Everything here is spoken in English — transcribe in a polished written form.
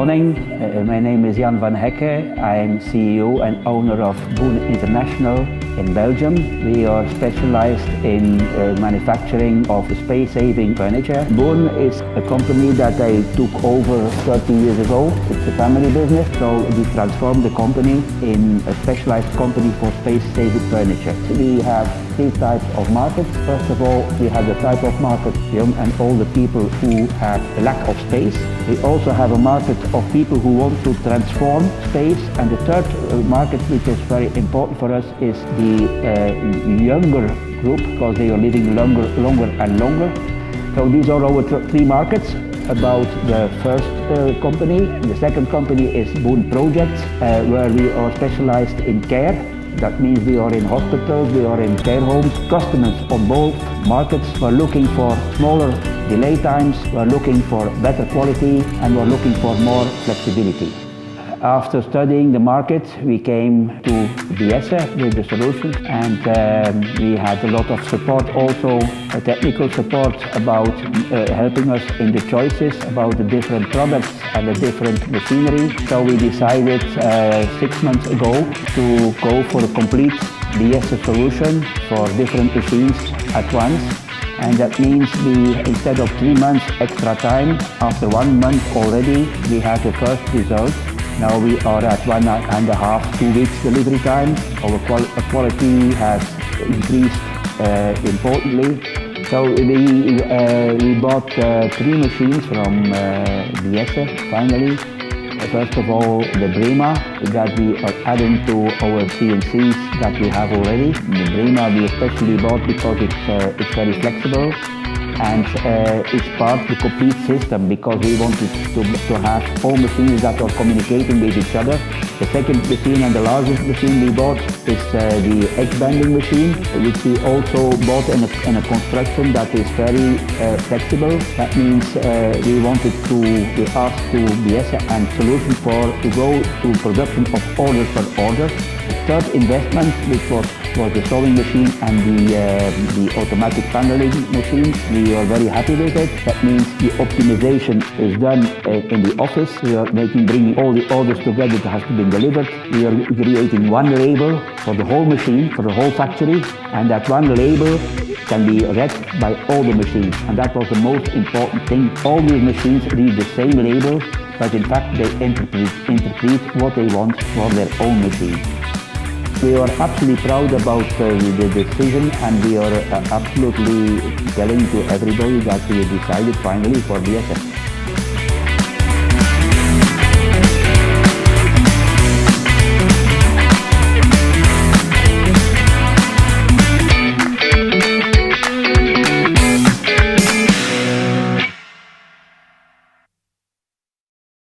morning. My name is Jan van Hekke. I'm CEO and owner of Boone International in Belgium. We are specialized in manufacturing of space-saving furniture. Boone is a company that I took over 30 years ago. It's a family business, so we transformed the company in a specialized company for space-saving furniture. We have three types of markets. First of all, we have the type of market young and older people who have a lack of space. We also have a market of people who want to transform space, and the third market, which is very important for us, is the younger group, because they are living longer and longer. So these are our three markets. About the first company. The second company is Boone Projects, where we are specialized in care. That means we are in hospitals, we are in care homes. Customers on both markets were looking for smaller delay times, we're looking for better quality, and we're looking for more flexibility. After studying the market, we came to BSE with the solution, and we had a lot of support, also technical support about helping us in the choices about the different products and the different machinery. So we decided 6 months ago to go for a complete BSE solution for different machines at once. And that means instead of 3 months extra time, after 1 month already, we had the first result. Now we are at 1.5, 2 weeks delivery time. Our quality has increased importantly. So we bought 3 machines from BSE finally. First of all, the Brema that we are adding to our CNCs that we have already. The Brema we especially bought because it's very flexible, and it's part of the complete system, because we wanted to have all machines that are communicating with each other. The second machine and the largest machine we bought is the edge banding machine, which we also bought in a construction that is very flexible. That means we asked to BSE and solution to go to production of order per order. The third investment, which was the sewing machine and the automatic paneling machine, we are very happy with it. That means the optimization is done in the office. We are bringing all the orders together that has to be delivered. We are creating one label for the whole machine, for the whole factory, and that one label can be read by all the machines. And that was the most important thing. All these machines read the same label, but in fact they interpret what they want for their own machine. We are absolutely proud about the decision, and we are absolutely telling to everybody that we decided finally for BSE.